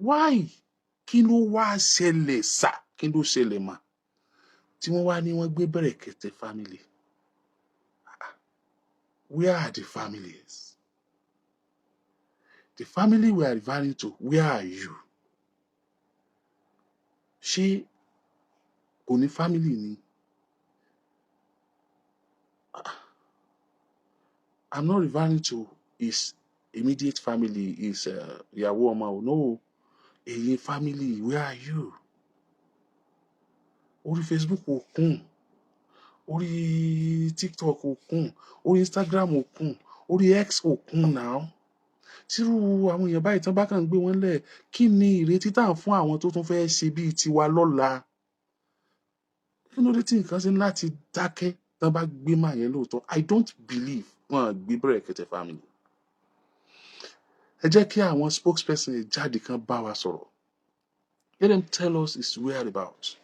Why? Kí ló wá ṣẹlẹ̀ sá? Kí ló ṣẹlẹ̀ mà? Tí wọ́n wá ní wọ́n gbé Berekete family. Where are the families? The family we are referring to, where are you? Ṣé kò ní family ni? I'm not referring to his immediate family, his ìyàwó ọmọ. No, ẹ̀yin family, where are you? Orí Facebook ò kún, orí TikTok ò kún, orí Instagram ò kún, orí X ò kún now. Tírú àwọn èèyàn báyìí tán bá kàn gbé wọn lẹ̀, kí ni ìrètí tá à ń fún àwọn tó tún fẹ́ ṣe bíi tiwa lọ́la? Kí ló dé tí nǹkan ṣe láti dákẹ́ tán bá gbé máa yẹn lóòótọ́? I don't believe wọ́n gbé Berekete family. Ẹ jẹ́ kí àwọn spokesperson jáde kan bá wa sọ̀rọ̀. Let them tell us his whereabouts.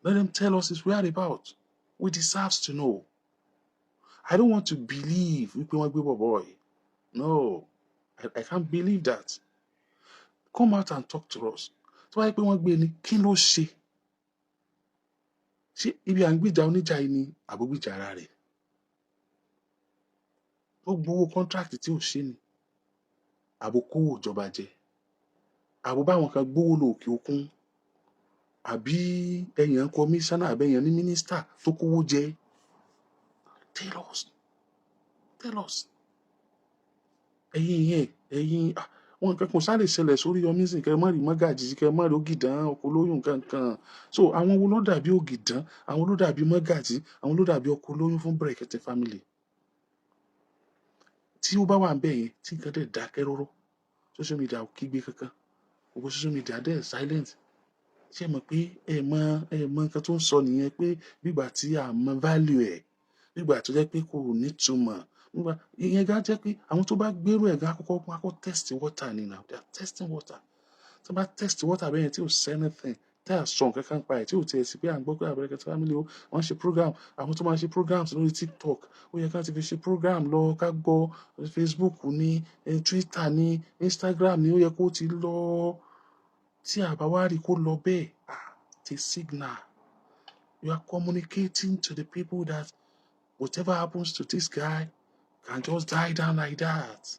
Let them tell us his whereabouts. We deserve to know. I don't want to believe wípé wọ́n gbé bọ̀bọ̀ yìí. No, I can't believe that. Come out and talk to us. Tó bá yẹ pé wọ́n gbé ni, kí ló ṣe? Ṣé ibi à ń gbìjà oníjà yìí ni àbógbìjà ara rẹ̀? Ó gbowó contract tí ò ṣe ni. Àbò kówó ìjọba jẹ. Àbò báwọn kan gbówó lọ òkè òkun. Àbí ẹ̀yàn commissioner àbẹ̀yàn ní minister tó kówó jẹ. Tell us. Tell us. Ẹ̀yin wọn nǹkan kan sáré ṣẹlẹ̀ sórí Oriyomi sì kẹ́ mọ́ rí mọ́gàjì kẹ́ mọ́ rí ògìdán ọkọ̀ olóyún kankan. So àwọn wo ló dàbí ògìdán, àwọn ló dàbí mọ́gàjì, àwọn ló dàbí ọkọ̀ olóyún fún Berekete family. Tí ó bá wà ńbẹ̀ yẹn tí nǹkan dẹ̀ dákẹ́ rọ́rọ́, social media ò kígbe kankan, gbogbo social media dẹ̀ silent. Ṣé ẹ mọ̀ pé ẹ mọ nǹkan tó ń sọ nìyẹn pé nígbà tí a mọ value ẹ̀, nígbà tó jẹ́ pé kò nítumọ̀, nígbà ìyẹn gá jẹ́ pé àwọn tó bá gbérù ẹ̀ gá kọ́kọ́ test water ni now. They are testing water. Tó bá test water bẹ́ẹ̀ yẹn tí ò sí anything, tí a sọ nǹkan kan pa ẹ̀ tí ò tiẹ̀ sí pé à ń gbọ́ pé Berekete family o, wọ́n ṣe program, àwọn tó máa ṣe programs lórí TikTok, ó yẹ ká ti fi ṣe program lọ ká gbọ́ Facebook ní, Twitter ní, Instagram ní, ó yẹ kó ti lọ. Tí a bá wá rí kó lọ bẹ́ẹ̀, it's a signal. You are communicating to the people that whatever happens to this guy can just die down like that.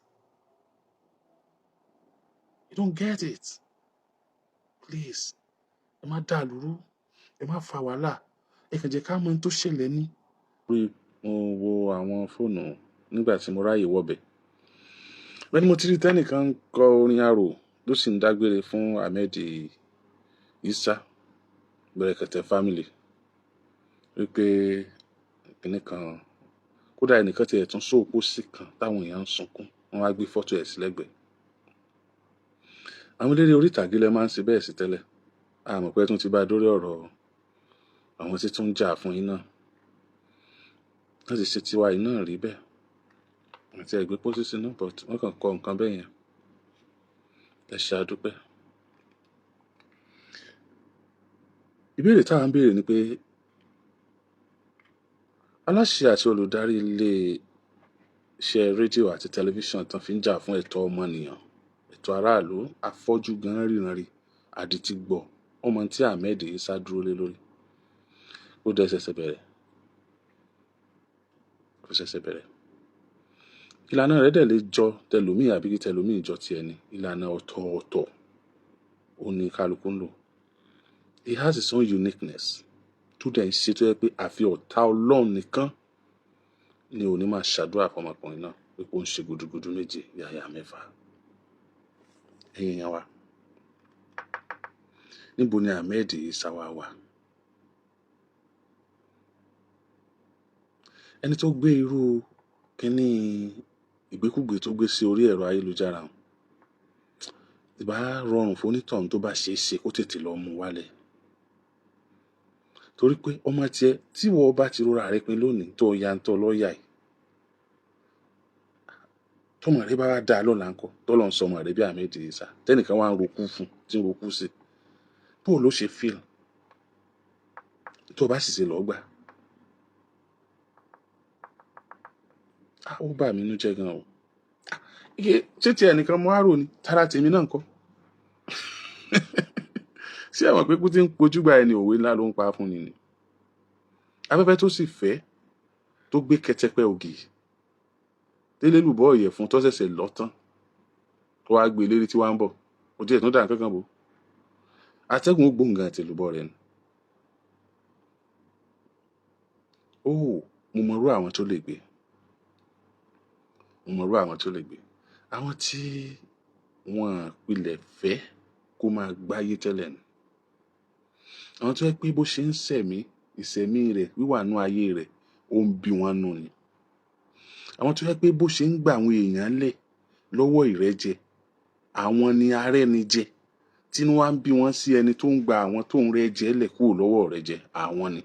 You don't get it. Please, ẹ má dà lúrú, ẹ má fa wàhálà, ẹ kàn jẹ́ ká mọ ohun tó ṣẹlẹ̀ ní. Mo wo àwọn fóònù nígbà tí mo ráyè wọbẹ̀. Bẹ́ẹ̀ ni mo ti rí tẹ́nìkan ń kọ orin arò ló sì ń dágbére fún Ahmed Isah Berekete family. Wípé ẹnìkan, kódà ẹnìkan tiẹ̀ tún sóòpó sí kan táwọn èèyàn ń sunkún, wọ́n wá gbé fọ́tò ẹ̀ sí lẹ́gbẹ̀ẹ́. Àwọn eléré orí ìtàgé lẹ máa ń ṣe bẹ́ẹ̀ sí tẹ́lẹ̀. A mọ̀ pé tún ti bá dórí ọ̀rọ̀ àwọn tí tún ń jà fún yín náà. Wọ́n sì ṣe tiwa yìí náà rí bẹ́ẹ̀. Àti ẹgbẹ́ pósísì náà, but wọ́n kàn kọ nǹkan bẹ́ẹ̀ yẹn. Ẹ ṣe àdúpẹ́. Ìbéèrè táwọn ń béèrè ni pé aláṣẹ àti olùdarí ilé iṣẹ́ rédíò àti tẹlifíṣàn tán fi ń jà fún ẹ̀tọ́ ọmọnìyàn, ẹ̀tọ́ aráàlú, afọ́jú gan ríran rí, àdìtí gbọ́, ọmọ tí Ahmed Isah dúró lé lórí. Ó dẹ̀ ṣẹ̀ṣẹ̀ bẹ̀rẹ̀. Ó ṣẹ̀ṣẹ̀ bẹ̀rẹ̀. Ìlànà rẹ̀ dẹ̀ lè jọ tẹlòmíì àbí kí tẹlòmíì jọ tiẹ̀ ni. Ìlànà ọ̀tọ̀ọ̀tọ̀ ó ní kálukú ń lò. He has his own uniqueness. Tó dẹ̀ ń ṣe tó yẹ pé àfi ọ̀tá Ọlọ́run nìkan ni ò ní máa ṣàdúrà fọmọkùnrin náà pé kó ń ṣe gudugudu méje yàyà mẹ́fà. Ẹ̀yin yẹn wa. Níbo ni Ahmed Isah wà? Ẹni tó gbé irú kíní ìgbékúgbé tó gbé sí orí ẹ̀rọ ayélujára, ìbá rọrùn fún onítọ̀hún tó bá ṣe é ṣe kó tètè lọ mú wálẹ̀. Torí pé ọmọ tiẹ̀ tí wọ́n bá ti rọra rẹ pin lónìí tó ya ń tọ́ lọ́ọ̀yà yìí, tọmọ rẹ bá wá dá lọ́la ńkọ́ tọ́lọ́ ń sọ ọmọ rẹ bí Ahmed Isah tẹ́nìkan wá ń rokú fún tí ń rokú sí, bó ló ṣe fíìl tó bá sì ṣe lọ́ọ́ gbà. Ó bà mí nú jẹ́ gan o. Ṣé ti ẹnìkan mọ́ àrò ni tara tèmi náà ńkọ́? ṣé ẹ mọ̀ pé kú tí ń pojú gba ẹni òwe ńlá ló ń pa fún ni afẹ́fẹ́ tó sì fẹ́ tó gbé kẹtẹpẹ ògì délé lùbọ́ ìyẹ̀fun tó ṣẹ̀ṣẹ̀ lọ tán tó wá gbé lérí tí wá ń bọ̀ ojú ẹ̀ tó dà kankan bò atẹ́gùn ó gbóǹgàn àti lùbọ́ rẹ̀ ni. ó mo mọrú àwọn tó lè gbé àwọn tí wọ́n pilẹ̀ fẹ́ kó máa gbáyé tẹ́lẹ̀ ni àwọn tó yẹ pé bó ṣe ń sẹ̀mí ìsẹ̀mí rẹ̀ wíwànú ayé rẹ̀ ó ń bí wọn nù ni àwọn tó yẹ pé bó ṣe ń gba àwọn èèyàn lẹ̀ lọ́wọ́ ìrẹ́jẹ àwọn ni arẹ́nijẹ tínú wá ń bí wọn sí ẹni tó ń gba àwọn tó ń rẹ́jẹ lẹ̀ kúrò lọ́wọ́ ìrẹ́jẹ àwọn ni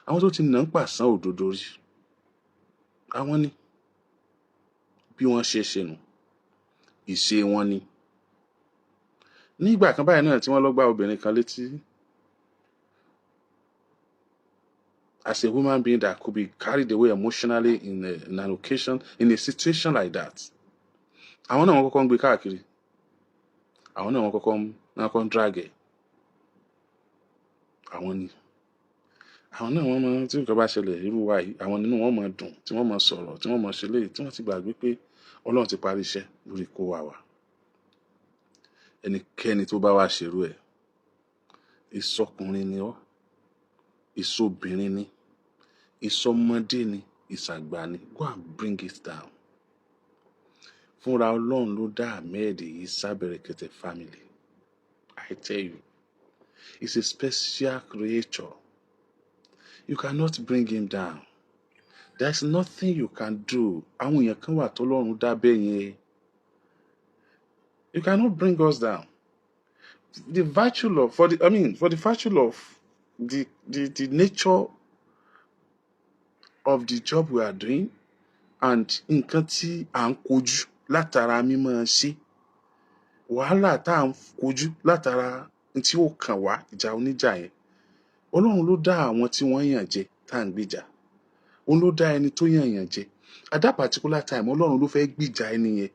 àwọn tó ti nà ń pàṣán òdodo rí àwọn ni bí wọ́n ṣe ṣe nù ìṣe wọn ni nígbà kan báyìí náà tí wọ́n lọ gbá obìnrin kan létí as a human being that could be carried away emotionally in an occasion in a situation like that àwọn náà wọ́n kọ́kọ́ ń gbé káàkiri àwọn náà wọ́n kọ́kọ́ ń drag ẹ̀ àwọn ni àwọn náà wọ́n máa tí nǹkan bá ṣẹlẹ̀ irú wa yìí àwọn nínú wọn máa dùn tí wọ́n máa sọ̀rọ̀ tí wọ́n máa ṣe léyìí tí wọ́n ti gbàgbé pé Ọlọ́run ti parí iṣẹ́ lórí kó wa wà ẹnikẹ́ni tó bá wá ṣerú ẹ̀ ìsọkùnrin ni ọ́ ìsọbìnrin ni ìsọmọdé ni ìsàgbà ni go and bring it down fúnra Ọlọ́run ló dá Ahmed Isah Berekete family I tell you he's a special creature. You cannot bring him down. There's nothing you can do. Àwọn èèyàn kan wà tọ́lọ́run dá bẹ́ẹ̀ yẹn. You cannot bring us down. For the virtue of the nature of the job we are doing and nǹkan tí à ń kojú látara mímọ́ ṣe wàhálà tá à ń kojú látara tí ó kàn wá ìjà oníjà yẹn Ọlọ́run ló dá àwọn tí wọ́n yàn jẹ tá à ń gbìjà òun ló dá ẹni tó yàn jẹ at that particular time Ọlọ́run ló fẹ́ gbìjà ẹni yẹn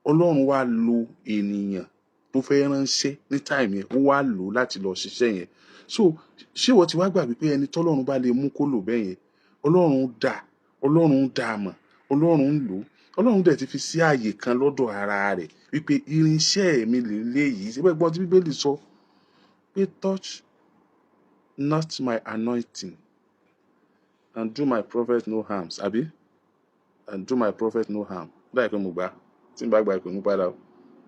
Ọlọ́run wá lo ènìyàn tó fẹ́ ránṣẹ́ ní time yẹn ó wá lò láti lọ ṣiṣẹ́ yẹn so ṣé wọ́n ti wá gbàgbé pé ẹni tọ́lọ́run bá lè mú kó lò bẹ́ẹ̀ yẹn Ọlọ́run dá mọ̀ Ọlọ́run ń lò Ọlọ́run dẹ̀ ti fi sí ààyè kan lọ́dọ̀ ara rẹ̀ wípé irinṣẹ́ mi lè léyìí síbẹ̀ gbọ́n tí Bíbélì sọ pé touch not my anointing and do my prophet no harm àbí and do my prophet no harm láì pé mo gbà tí n bá gba ìpè mú padà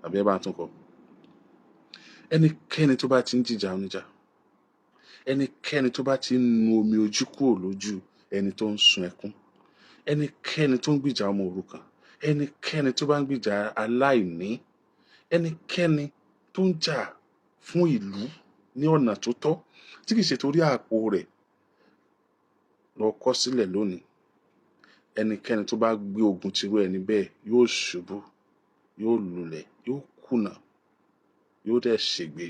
àbí ẹ bá ń tún kọ ẹnikẹ́ni tó bá ti ń jìjà oníjà ẹnikẹ́ni tó bá ti ń nu omi ojú kúrò lójú ẹni tó ń sun ẹkún ẹnikẹ́ni tó ń gbìjà ọmọ òrukàn ẹnikẹ́ni tó bá ń gbìjà aláìní ẹnikẹ́ni tó ń jà fún ìlú ní ọ̀nà tó tọ́ tí kìí ṣe torí àpò rẹ̀ lọ kọ sílẹ̀ lónìí ẹnikẹ́ni tó bá gbé ogun tirú ẹni bẹ́ẹ̀ yóò ṣubú yóò lulẹ̀ yóò kùnà yóò dẹ̀ ṣègbé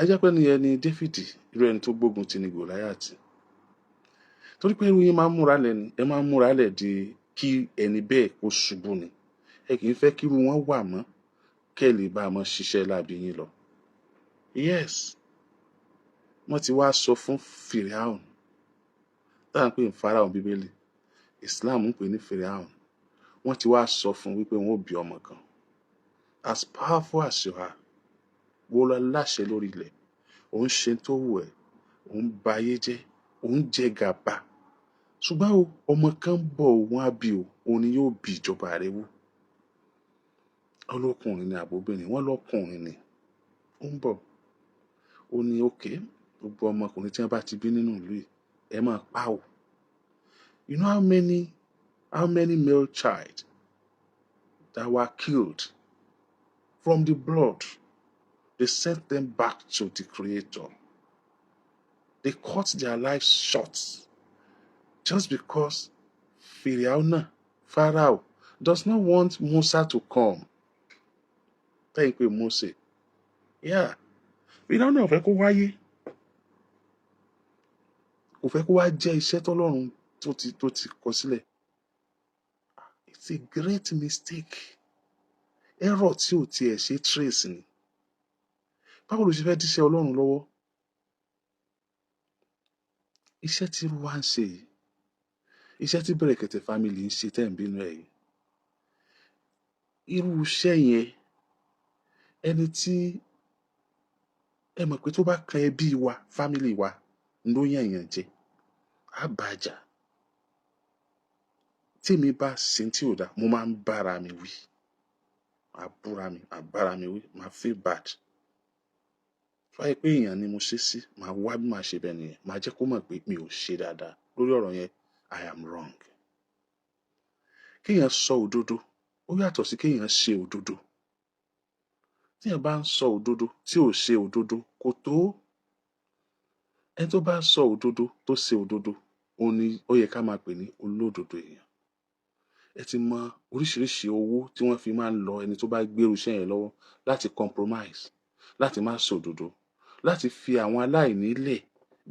ajẹ́pẹ́ ni ẹni Dáfídì irú ẹni tó gbógun ti ní Gòláyátì torí pé irú yín máa ń múra lẹ̀ ni ẹ máa ń múra lẹ̀ di kí ẹni bẹ́ẹ̀ kó ṣubú ni ẹ kì í fẹ́ kí irú wọn wà mọ́ kẹ́ lè bá a mọ́ ṣiṣẹ́ láàbí yín lọ yes wọ́n ti wá sọ fún Fìràhùn tá à ń pè ní Fáráò Bíbélì Islam ń pè ní Fìràhùn wọ́n ti wá sọ fún wípé wọ́n ò bí ọmọ kan as powerful as you are wọ́n lọ láṣẹ lórí ilẹ̀ òun ṣe tó wù ẹ́ òun ba ayé jẹ́ òun jẹ gàba ṣùgbọ́n ọmọ kan ń bọ̀ òun á bí òun ni yóò bí ìjọba rẹ̀ wú ọlọ́kùnrin ni àbóbìnrin wọ́n lọ́kùnrin ni ó ń bọ̀ ó ní òkè gbogbo ọmọkùnrin tí wọ́n bá ti bí nínú ìlú yìí ẹ máa pa ò you know how many male child that were killed from the blood they sent them back to the Creator they cut their lives short just because Pharaoh does not want Musa to come thank you Mose yeah Pharaoh náà fẹ́ kó wáyé kò fẹ́ kó wá jẹ́ iṣẹ́ tọ́lọ́run tó ti kọ sílẹ̀ it's a great mistake error tí ò tiẹ̀ ṣe trace ni. Báwo ló ṣe fẹ́ díṣẹ́ Ọlọ́run lọ́wọ́? Iṣẹ́ tí irú wa ń ṣe yìí, iṣẹ́ tí Berekete family ń ṣe tẹ́ ń bínú ẹ̀ yìí, irú iṣẹ́ yẹn ẹni tí ẹ mọ̀ pé tó bá kan ẹbí wa family wa ló yàn yàn jẹ á bàjá. Tí mi bá ṣe tí ò dá mo máa ń bára mi wí, àbúra mi àbára mi wí, máa feel bad. Fáyé pé èèyàn ni mo ṣe sí, màá wá bí màá ṣe bẹ́ẹ̀ nìyẹn, màá jẹ́ kó mọ̀ pé mi ò ṣe dáadáa lórí ọ̀rọ̀ yẹn. I am wrong. Kéèyàn sọ òdodo ó yàtọ̀ sí kéèyàn ṣe òdodo. Téèyàn bá ń sọ òdodo tí ò ṣe òdodo kò tó. Ẹni tó bá sọ òdodo tó ṣe òdodo òun ni ó yẹ ká máa pè ní olódodo èèyàn. Ẹ ti mọ oríṣiríṣi owó tí wọ́n fi máa ń lọ ẹni tó bá gbérú iṣẹ́ yẹn lọ́wọ́ láti compromise, láti má sọ òdodo, láti fi àwọn aláìní lẹ̀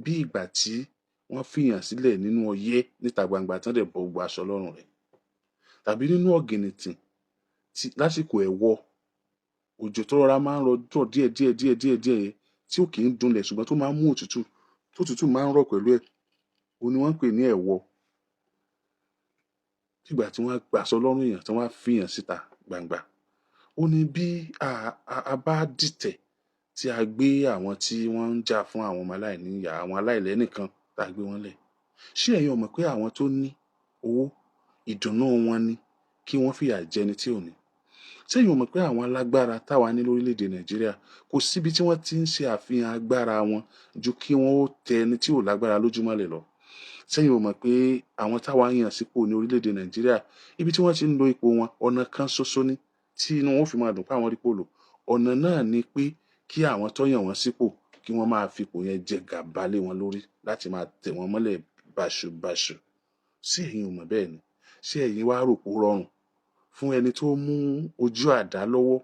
bí ìgbà tí wọ́n fìyàn sílẹ̀ nínú ọyẹ́ níta gbangba tán dẹ̀ bọ gbogbo aṣọ lọ́rùn rẹ̀. Tàbí nínú ọ̀gìnìtìn lásìkò ẹ̀wọ̀ òjò tó rọra máa ń rọjò díẹ̀ tí ò kì í dunlẹ̀ ṣùgbọ́n tó máa ń mú òtútù tó òtútù máa ń rọ̀ pẹ̀lú ẹ̀. Òun ni wọ́n ń pè ní ẹ̀wọ̀. Ìgbà tí wọ́n gba aṣọ lọ́rùn èèyàn tí wọ́n fìyàn síta gbangba. Ó ní bí a bá dìtẹ̀ tí a gbé àwọn tí wọ́n ń jà fún àwọn ọmọ aláìní ìyá, àwọn aláìlẹ́nìkan tá a gbé wọn lẹ̀. Ṣé ẹ̀yin ò mọ̀ pé àwọn tó ní owó ìdùnnú wọn ni kí wọ́n fìyà jẹni tí ò ní? Ṣé ẹ̀yin ò mọ̀ pé àwọn alágbára táwa ní lórílẹ̀‐èdè Nàìjíríà kò síbi tí wọ́n ti ń ṣe àfihàn agbára wọn ju kí wọ́n ó tẹ ẹni tí ò lágbára lójúmọ́lẹ̀ lọ? Ṣé ẹ̀yin ò mọ̀ pé àwọn táwa yàn sípò ní orílẹ̀‐èdè Nàìjíríà ibi tí wọ́n ti ń lo ipò wọn ọ̀nà kan ṣoṣo ní tí inú wọn fi máa dùn pé àwọn rí pò lò? Ọ̀nà náà ni pé kí àwọn tó yàn wọ́n sípò kí wọ́n máa fipò yẹn jẹ gàba lé wọn lórí láti máa tẹ̀ wọ́n mọ́lẹ̀ báṣubàṣu. Ṣé ẹ̀yin ò mọ̀ bẹ́ẹ̀ ni? Ṣé ẹ̀yin wá rò pé ó rọrùn fún ẹni tó mú ojú àdá lọ́wọ́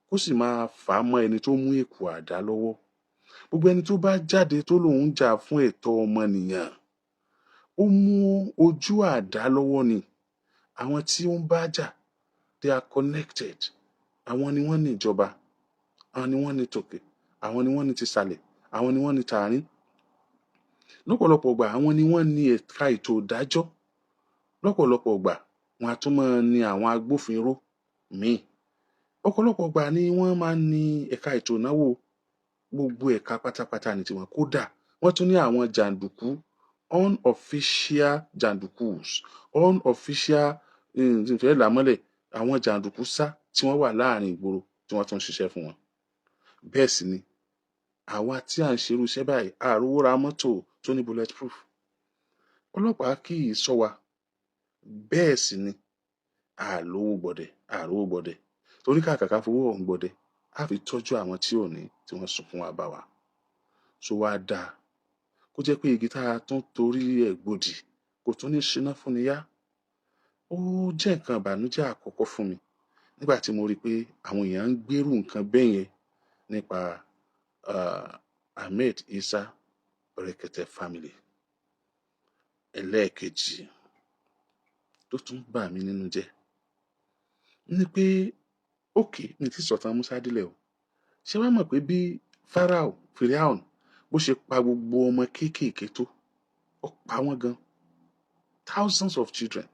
kó sì máa fà á mọ́ ẹni tó mú èkù àdá lọ́wọ́? Gbogbo ẹni tó bá jáde tó lòun ń jà fún ẹ̀tọ́ ọmọnìyàn ó mú ojú àdá lọ́wọ́ ni. Àwọn tí ó ń bá jà they are connected. Àwọn ni wọ́n ní ìjọba, àwọn ni wọ́n ní tòkè, àwọn ni wọ́n ní tìsàlẹ̀, àwọn ni wọ́n ní tààrin. Lọ́pọ̀lọpọ̀ ìgbà àwọn ni wọ́n ní ẹ̀ka ètò ìdájọ́. Lọ́pọ̀lọpọ̀ ìgbà wọn a tún máa ní àwọn agbófinró míì. Ọ̀pọ̀lọpọ̀ ìgbà ni wọ́n máa ń ní ẹ̀ka ètò ìnáwó. Gbogbo ẹ̀ka pátápátá ní tiwọn. Kódà wọ́n tún ní àwọn jàǹdùkú unofficial jàǹdùkús unofficial ìfẹ́ làmọ́lẹ̀ àwọn jàǹdùkú sá tí wọ́n wà láàrin ìgboro tí wọ́n tún ń ṣiṣẹ́ fún wọn. Bẹ́ẹ̀ sì ni àwa tí à ń ṣerú iṣẹ́ báyìí àrówó ra mọ́tò tó ní bulletproof. Ọlọ́pàá kì í ṣọ́ wa. Bẹ́ẹ̀ sì ni àlówó gbọ̀dẹ̀ torí kàkà fowó ọ̀hún gbọ̀dẹ̀ á fi tọ́jú àwọn tí ò ní tí wọ́n sunkún wa bá wa. So wá dáa kó jẹ́ pé igi tá a tún torí ẹ̀ gbòdì kò tún ní ṣíná fún ni yá. Ó jẹ́ nǹkan ìbànújẹ́ àkọ́kọ́ fún mi nígbà tí mo rí pé àwọn èèyàn ń gbèrú nǹkan bẹ́ẹ̀ yẹn nípa Ahmed Isah Berekete family. Ẹlẹ́ẹ̀kejì tó tún bà mí nínú jẹ́ ni pé mi ti sọ̀tàn Musa délẹ̀ o. Ṣé wàá mọ̀ pé bí Firaun bó ṣe pa gbogbo ọmọ kéékèèké tó ó pa wọ́n gan, thousands of children.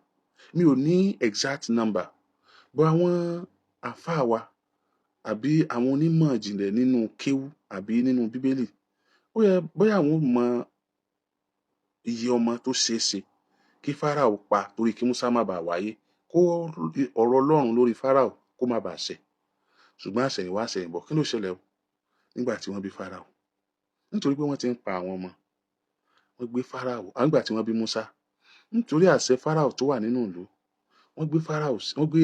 Mi ò ní exact number but àwọn àfáà wa àbí àwọn onímọ̀ ìjìnlẹ̀ nínú kéwú àbí nínú bíbélì bóyá àwọn mọ iye ọmọ tó ṣeé ṣe kí Fáráò pa torí kí Musa má bàa wáyé kó ọ̀rọ̀ Ọlọ́run lórí Fáráò kó má bàa ṣẹ. Ṣùgbọ́n àṣẹ̀yìnwá àṣẹ̀yìnbọ̀ kí ló ṣẹlẹ̀ o nígbà tí wọ́n bí Fáráò? Nítorí pé wọ́n ti ń pa àwọn ọmọ wọ́n gbé Fáráò nígbà tí wọ́n bí Musa nítorí àṣẹ Fáráò tó wà nínú ìlú wọ́n gbé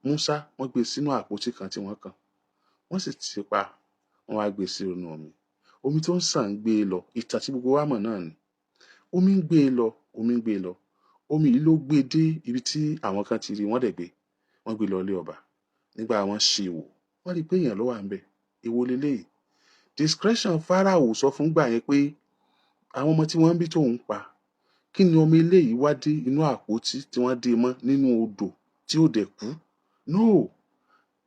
Musa wọ́n gbé sínú àpótí kan tí wọ́n kàn wọ́n sì ti pa wọ́n wá gbé sí inú omi tó ń sàn ń gbé e lọ. Ìtàn tí gbogbo wa mọ̀ náà ni omi ń gbé e lọ omi yìí ló gbé dé ibi tí àwọn kan ti rí wọ́n dẹ̀ gbé wọ́n gbé lọ ilé ọba. Nígbà wọ́n ṣe wò wọ́n rí pé èèyàn ló wà ń bẹ̀. Èwo leléyìí? Discretion Fáráò sọ fún gbà yẹn pé àwọn ọmọ tí wọ́n ń bí tóun pa kí ni ọmọ eléyìí wá dé inú àpótí tí wọ́n dé mọ́ nínú odò tí ó dẹ̀ kú? No,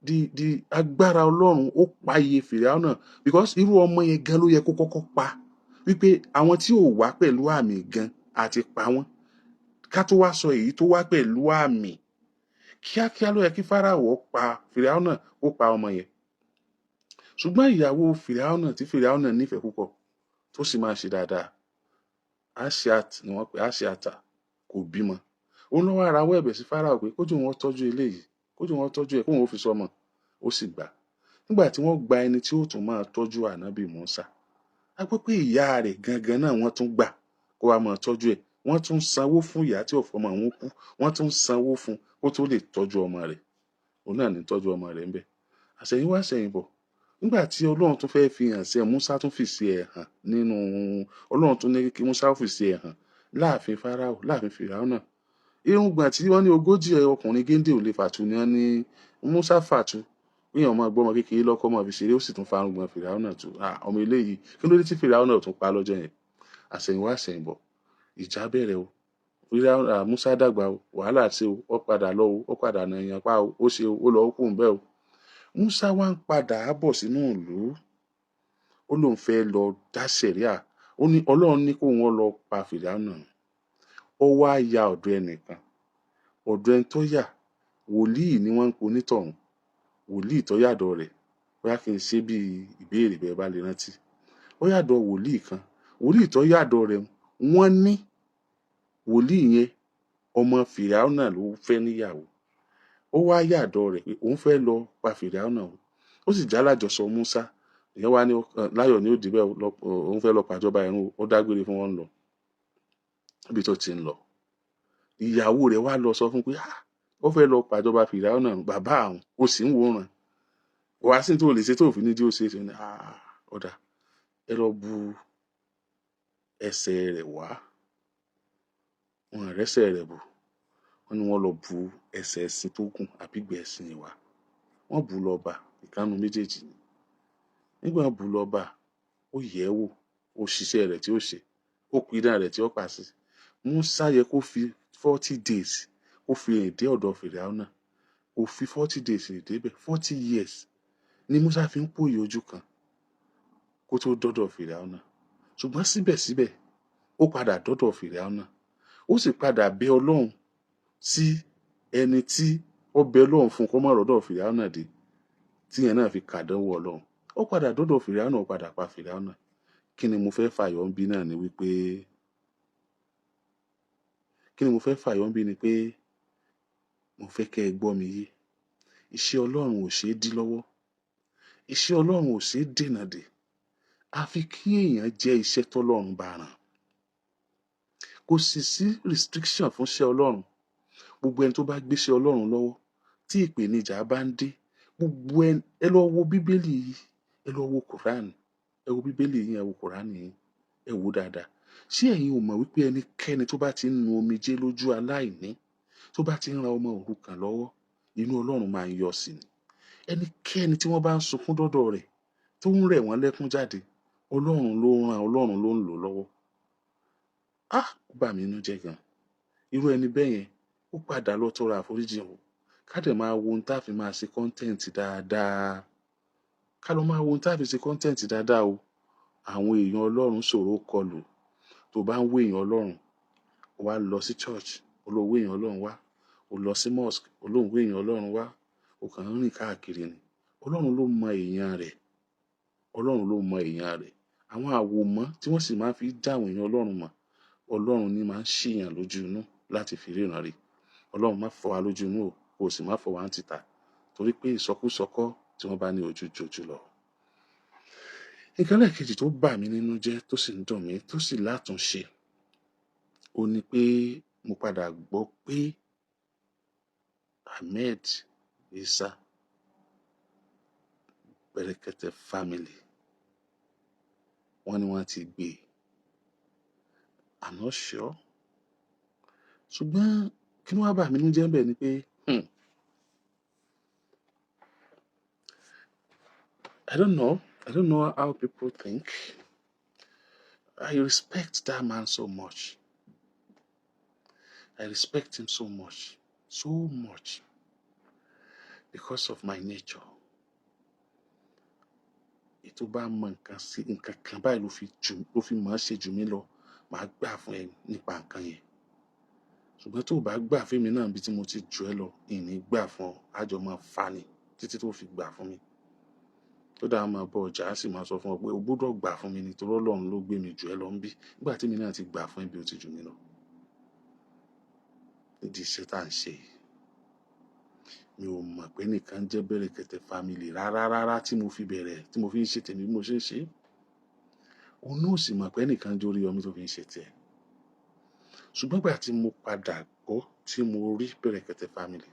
di agbára Ọlọ́run ó pa iye Fìràwọ̀ náà, because irú ọmọ yẹn gan ló yẹ kó kọ́kọ́ pa, wípé àwọn tí ò wá pẹ̀lú àmì gan àti pa wọ́n, ká tó wá sọ èyí tó wá pẹ̀lú àmì. Kíákíá ló yẹ kí Fáráò pa Fìràwọ̀ náà, ó pa ọmọ yẹn. Ṣùgbọ́n ìyàwó Fìràwọ̀ náà tí Fìràwọ̀ náà nífẹ̀ẹ́ púpọ̀ tó sì máa ṣe dáadáa, Aṣiat ni wọ́n pè, Aṣiata, kò bímọ. Òun ló wá rawọ́ ẹ̀bẹ̀ sí Fáráò pé kójú wọn tọ́jú eléyìí, kójú wọn tọ́jú ẹ̀, kóun ó fi sọmọ. Ó sì gbà. Nígbà tí wọ́n gba ẹni tí ó tún máa tọ́jú ànábì Mùsá, a gbọ́ pé ìyá rẹ̀ gangan náà wọ́n tún gbà kó wá máa tọ́jú ẹ̀. Wọ́n tún sanwó fún ìyá tí ọ̀fọ̀ máa ń kú, wọ́n tún sanwó fún kó tó lè tọ́jú ọmọ rẹ̀. Òun náà ní tọ́jú ọmọ rẹ̀ ńbẹ̀. Àṣẹ̀yìnwá àṣẹ̀yìnbọ̀, nígbà tí Ọlọ́run tún fẹ́ fi hàn sí ẹ̀, Mùsá tún fi sí ẹ̀ hàn nínú, Ọlọ́run tún ní kí Mùsá fi sí ẹ̀ hàn láàfin Fáráò, láàfin Fìràwọ̀ náà. Irùngbọ̀n tí wọ́n ní 40 ọkùnrin géńdé ò lè fàtu ni wọ́n ní Mùsá fàtu. Èèyàn máa gbọ́mọ kékeré lọ́kọ́ máa fi ṣeré, ó sì tún fa irùngbọ̀n Fìràwọ̀ náà tu. Ọmọ eléyìí, kí ló dé tí Fìràwọ̀ náà tún pa lọ́jọ́ yẹn? Àṣẹ̀yìnwá àṣẹ̀yìnbọ̀, ìjà bẹ̀rẹ̀ o. Mùsá dàgbà o, wàhálà ṣe o, ó padà lọ o, ó padà nà èèyàn pa o, ó ṣe o, ó lọ kú ń bẹ́ o. Mùsá wá ń padà bọ̀ sínú ìlú, ó lóun fẹ́ lọ dá sẹ̀ríà. Ó ní Ọlọ́run ní kó wọn lọ pa Fìràwọ̀ náà. Ó wá ya ọ̀dọ̀ ẹnìkan, ọ̀dọ̀ ẹni tó yà, wòlíì ni wọ́n ń pe onítọ̀hún. Wòlíì tó yàdọ̀ rẹ̀, bóyá kí n ṣe bí ìbéèrè bẹ́ẹ̀ bá lè rántí. Ó yàdọ̀ wòlíì kan, wòlíì tó yàdọ̀ rẹ̀, wọ́n ní wòlíì yẹn ọmọ Fìràwọ̀ náà ló fẹ́ níyàwó. Ó wá yàdọ̀ rẹ̀ pé òun fẹ́ lọ pa Fìràwọ̀ náà. Ó sì jálájọsọ Mùsá. Ìyẹn wá ní láyọ̀ ní òdì bẹ́ẹ̀, òun fẹ́ lọ pàjọba ẹ̀rùn, ó dágbére fún wọn lọ. Ibi tó ti ń lọ, ìyàwó rẹ̀ wá lọ sọ fún pé ó fẹ́ lọ pàjọba Fìràwọ̀ náà, bàbá àwọn ó sì ń wòran. Wàá sí tó lè ṣe tó fi ní dí ó ṣe ní ọ̀dà, ẹ lọ bu ẹsẹ̀ rẹ̀ wá. Wọn rẹ́sẹ̀ rẹ̀ bù, wọ́n ní wọ́n lọ bu ẹsẹ̀ ẹṣin tó gùn àbígbẹ̀ ẹṣin wá. Wọ́n bù lọ bá ìkànnù méjèèjì ni. Nígbà bù lọ bá, ó yẹ̀ wò, ó ṣiṣẹ́ rẹ̀ tí ó ṣe, ó pidán rẹ̀ tí ó pàṣẹ. Mùsá yẹ kó fi 40 days ó fi rìn dé ọ̀dọ̀ Fìràwọ̀ náà. Ó fi 40 days rìn débẹ̀, 40 years ni Mùsá fi ń pòyì ojú kan kó tó dọ́dọ̀ Fìràwọ̀ náà. Ṣùgbọ́n síbẹ̀síbẹ̀ ó padà dọ́dọ̀ Fìràwọ̀ náà. Ó sì padà bẹ Ọlọ́run sí ẹni tí ó bẹ Ọlọ́run fún kó má rọ́dọ̀ Fìràwọ̀ náà dé, tí yẹn náà fi kàdánwò Ọlọ́run. Ó padà dọ́dọ̀ Fìràwọ̀ náà, ó padà pa Fìràwọ̀ náà. Kí ni mo fẹ́ fàyọ̀ ń bí náà ni wípé, kí ni mo fẹ́ fàyọ̀ ń bí ni pé, mo fẹ́ kẹ́ ẹ gbọ́ mi yé. Iṣẹ́ Ọlọ́run ò ṣe é dí lọ́wọ́. Iṣẹ́ Ọlọ́run ò ṣe é dènà dè. Àfi kí èèyàn jẹ́ iṣẹ́ tọ́lọ́run bá rán. Kò sì sí restriction fún iṣẹ́ Ọlọ́run. Gbogbo ẹni tó bá gbéṣẹ́ Ọlọ́run lọ́wọ́, tí ìpèníjà bá ń dé, gbogbo ẹni, ẹ lọ wo Bíbélì yìí, ẹ lọ wo Quran, ẹ wo Bíbélì yìí, ẹ wo Quran yìí, ẹ wo dáadáa. Ṣé ẹ̀yin ò mọ̀ wípé ẹnikẹ́ni tó bá ti ń nu omijé lójú aláìní, tó bá ti ń ran ọmọ òrukàn lọ́wọ́, inú Ọlọ́run máa ń yọ sí ni. Ẹnikẹ́ni tí wọ́n bá ń sunkún dọ́dọ̀ rẹ̀, tó ń rẹ̀ wọ́n lẹ́kún jáde, Ọlọ́run ló ń ran, Ọlọ́run ló ń lò lọ́wọ́. Ó bà mí inú jẹ́ gan. Irú ẹni bẹ́ẹ̀ yẹn, ó padà lọ tọrọ àforíjì o. Ká dẹ̀ máa wo ohun tá fi máa ṣe content dáadáa. Ká lọ máa wo ohun tá fi ṣe content dáadáa o. Àwọn èèyàn Ọlọ́run ṣòro kọlù. Tó bá ń wé èèyàn Ọlọ́run, ó wá lọ sí church, olówó èèyàn Ọlọ́run wá. Ó lọ sí mosque, olóhùn èèyàn Ọlọ́run wá. Ó kàn ń rìn káàkiri ni. Ọlọ́run ló mọ èèyàn rẹ̀. Ọlọ́run ló mọ èèyàn rẹ̀. Àwọn àwòmọ́ tí wọ́n sì máa fi dá àwọn èèyàn Ọlọ́run mọ̀, Ọlọ́run ní máa ń ṣìyàn lójú inú láti fi ríran rí. Ọlọ́run má fọ́ wa lójú inú o, kò sì má fọ́ wa ń tìta. Torí pé ìsọkúsọkọ́ tí wọ́n bá ní ojú jojú lọ. Nǹkan lẹ́ẹ̀kejì tó bà mí nínú jẹ́, tó sì ń dùn mí, tó sì látúnṣe, ó ní pé mo padà gbọ́ pé Ahmed Isah Berekete family, wọ́n ní wọ́n ti gbé. I'm not sure. Ṣùgbọ́n kí wọ́n bà mí nínú jẹ́ bẹ́ẹ̀ ni pé I don't know how people think. I respect that man so much. I respect him so much. So much. because of my nature. Ètò bá mọ nǹkan sí nǹkan kan báyìí ló fi mọ̀ ṣe jù mí lọ, màá gbà fún ẹ nípa nǹkan yẹn. Ṣùgbọ́n tó bá gbà fún mi náà bí tí mo ti jù ẹ lọ, ìní gbà fún ọ, àjọ máa fà ní títí tó fi gbà fún mi. Tó dáa máa bọ ọjà á sì máa sọ fún ọ pé o gbọ́dọ̀ gbà fún mi nítorí Ọlọ́run ló gbé mi jù ẹ lọ ń bí. Nígbà tí mi náà ti gbà fún ẹ bí o ti jù mí lọ. Nídìí iṣẹ́ tá à ń ṣe yìí. Mi ò mọ̀ pé nìkan jẹ́ Berekete family rárá tí mo fi bẹ̀rẹ̀, tí mo fi ń ṣe tèmi bí mo ṣe ń ṣe. Òun náà sì mọ̀ pé nìkan jẹ́ Oriyomi tó fi ń ṣe tiẹ̀. Ṣùgbọ́n ìgbà tí mo padà gbọ́ tí mo rí Berekete family,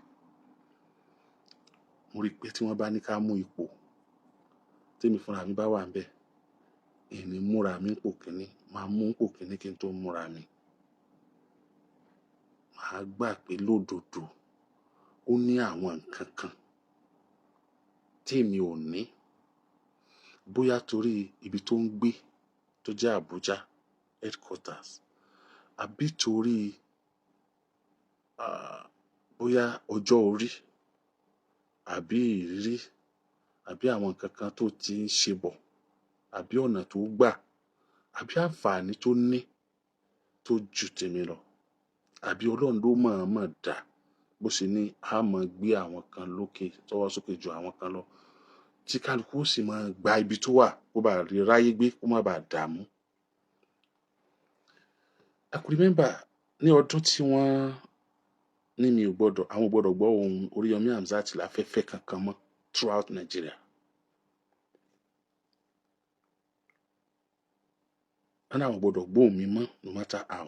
mo rí pé tí wọ́n bá ní ká mú ipò, tèmi fúnra mi bá wà ń bẹ̀, ìní múra mi ipò kìíní, máa mú ipò kìíní kí n tó múra mi. Màá gbà pé lódodo ó ní àwọn nǹkan kan tèmi ò ní. Bóyá torí ibi tó ń gbé tó jẹ́ Abuja headquarters, àbí torí bóyá ọjọ́ orí, àbí ìrírí, àbí àwọn nǹkan kan tó ti ń ṣe bọ̀, àbí ọ̀nà tó gbà, àbí àǹfààní tó ní tó ju tèmi lọ, àbí Ọlọ́run ló mọ̀ọ́mọ̀ dá bó ṣe ní a máa gbé àwọn kan lókè tọwọ́ sókè ju àwọn kan lọ, tí kálukú sì máa gba ibi tó wà kó bá rí ráyé gbé kó má bàa dààmú. I could remember ní ọdún tí wọ́n ní mi ò gbọ́dọ̀, àwọn ò gbọ́dọ̀ gbọ́ ohùn Oriyomi Hamzat láfẹ́fẹ́ kankan mọ́ throughout Nigeria. And àwọn ò gbọ́dọ̀ gbọ́ ohùn mi mọ́ no matter how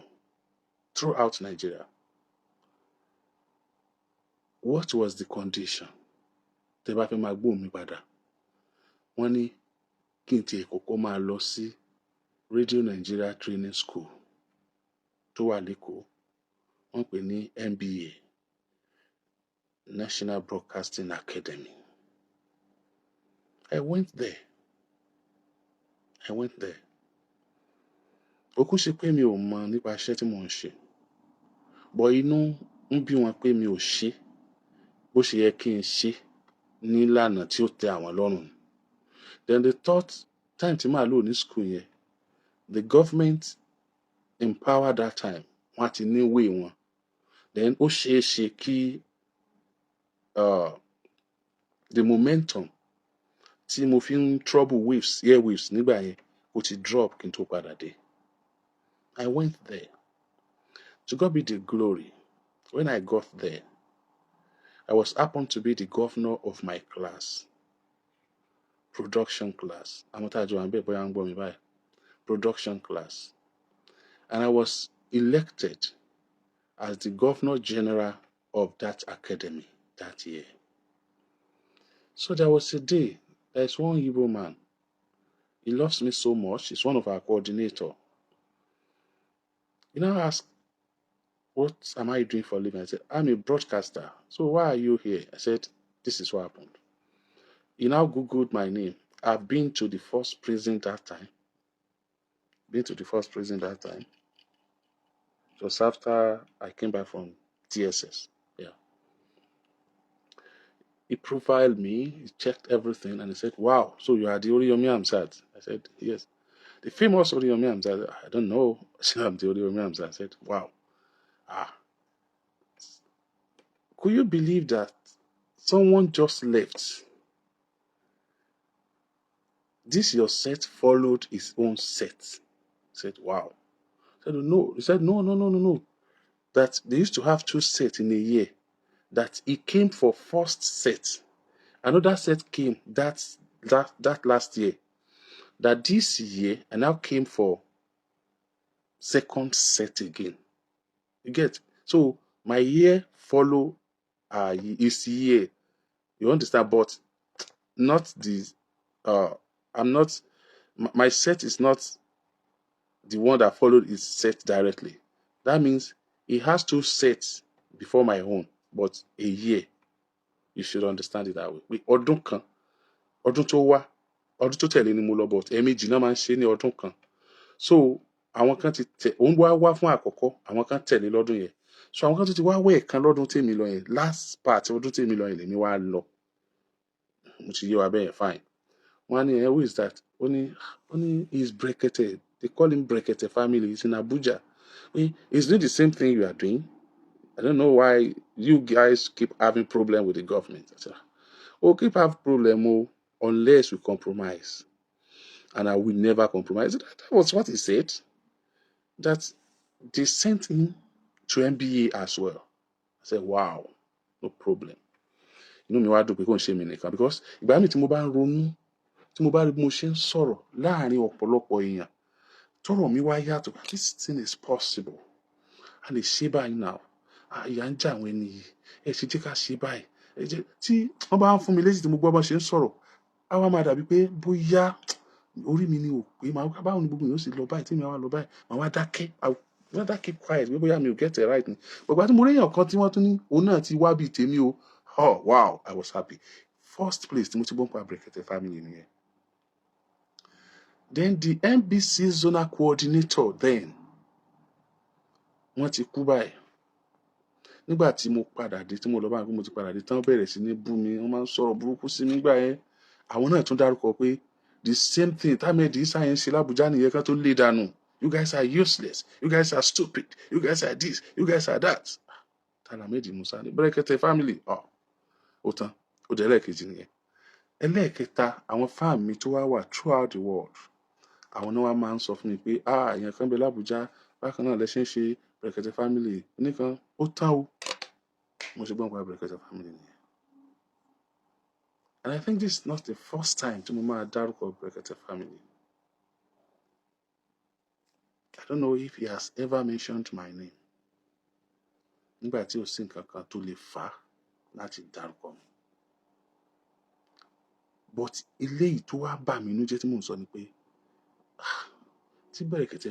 throughout Nigeria. What was the condition? Tẹ́ bá fẹ́ máa gbọ́ ohùn mi padà. Wọ́n ní kí n tiẹ̀ kọ́kọ́ máa lọ sí Radio Nigeria Training School tó wà l'Ékòó. Wọ́n pè ní NBA, National Broadcasting Academy. I went there. Ó kú sí pé mi ò mọ̀ nípa iṣẹ́ tí mò ń ṣe. Bọ̀ inú ń bí wọn pé mi ò ṣe bó ṣe yẹ kí n ṣe nílànà tí ó tẹ́ àwọn lọ́rùn. Then the third time tí màá lò ní school yẹn, the government in power that time, wọ́n ti ní way wọn. Then ó ṣeé ṣe kí the momentum tí mo fi ń trouble airwaves nígbà yẹn ó ti drop kí n tó padà dé. I went there. To God be the glory. When I got there, I was happened to be the governor of my class, production class. Production class. And I was elected as the governor general of that academy that year. So there was a day, there's one Igbo man. He loves me so much. He's one of our coordinators. He now asked, what am I doing for a living? I said, I'm a broadcaster. So why are you here? I said, this is what happened. He now Googled my name. I've been to the first prison that time. It was after I came back from TSS. Yeah. He profiled me, he checked everything, and he said, wow, so you are the Oriyomi Hamzat? I said, yes. The famous Oriyomi Hamzat, I don't know. I'm the Oriyomi Hamzat. I said, wow. Could you believe that someone just left? This your set followed his own set. I said, wow. I said, no. He said, no. That they used to have 2 sets in a year. That he came for first set. Another set came that last year. That this year, I now came for second set again. You get? So my year follow his year. You understand? But not the I'm not, my set is not the one that followed his set directly. That means he has 2 sets before my own, but a year. You should understand it that way. Ọdún kan, ọdún tó wá, ọdún tó tẹ̀lé ni mo lọ, but ẹ̀ẹ̀mejì náà máa ń ṣe ní ọdún kan. So àwọn kan ti tẹ̀, òun wá fún àkọ́kọ́, àwọn kan tẹ̀lé lọ́dún yẹn. So àwọn kan tó ti wá wẹ̀ kan lọ́dún tèmi lọ yẹn, last part ọdún tèmi lọ yẹn lèmi wá lọ. mo ti yé wa bẹ́ẹ̀ fine. Wọ́n ní, who is that? Only he's Berekete. They call him Berekete family. He's in Abuja. Is it the same thing you are doing? I don't know why you guys keep having problem with the government. I said, keep having problem unless we compromise. And I will never compromise. That was what he said. That they sent him to MBA as well. I said, wow, no problem. Inú mi wá dùn pé kò ń ṣe mí nìkan, because ìgbà mi tí mo bá ń ronú, tí mo bá rí bí mo ṣe ń sọ̀rọ̀ láàrin ọ̀pọ̀lọpọ̀ èèyàn, tọ́rọ̀ mi wá yàtọ̀, this thing is possible. A lè ṣe báyìí now. Ìyà ń jà àwọn ẹni yìí. Ẹ ṣe jẹ́ ká ṣe báyìí. Tí wọ́n bá ń fún mi lésì tí mo gbọ́ bọ́n ṣe ń sọ̀rọ̀, á wá máa dàbí pé bóyá orí mi ni ò pé, báwo ni gbogbo èèyàn ó sì lọ báyìí tí mi á wá lọ báyìí, màá wá dákẹ́. Rather keep quiet, pé bóyá mi ò get it right ni. Bàbá tí mo rí èèyàn kan tí wọ́n tún ní òun náà ti wá bíi tèmi o. Oh wow, I was happy. First place tí mo ti gbọ́ nípa Berekete family nìyẹn. Then the NBC zonal coordinator then, wọ́n ti kú báyìí. Nígbà tí mo padà dé, tí mo lọ bá wọn pé mo ti padà dé tán, bẹ̀rẹ̀ sí ní bú mi, wọ́n máa ń sọ̀rọ̀ burúkú sí mi nígbà yẹn. Àwọn náà tún dárúkọ pé the same thing Ahmed Isah yẹn ṣe l'Abuja nìyẹn kan tó lé dànù. You guys are useless. You guys are stupid. You guys are this. You guys are that. Ahmed Musa ni Berekete family. Ó tán. Ó dẹ̀ ẹlẹ́ẹ̀kejì nìyẹn. Ẹlẹ́ẹ̀kẹta, àwọn fáàmù mi tó wà throughout the world. Àwọn náà wá máa ń sọ fún mi pé, èèyàn kan bẹ l'Abuja, bákan náà lẹ́ṣẹ̀ ń ṣe Berekete family. Nìkan, ó tán o. Mo ṣe gbọ́n pa Berekete family nìyẹn. And I think this is not the first time tí mo máa dárúkọ Berekete family. I don't know if he has ever mentioned my name. Nígbà tí ó sì nǹkan kan tó lè fà á láti dárúkọ mi. But eléyìí tó wá bà mí inú jẹ́ tí mò ń sọ ni pé, tí Berekete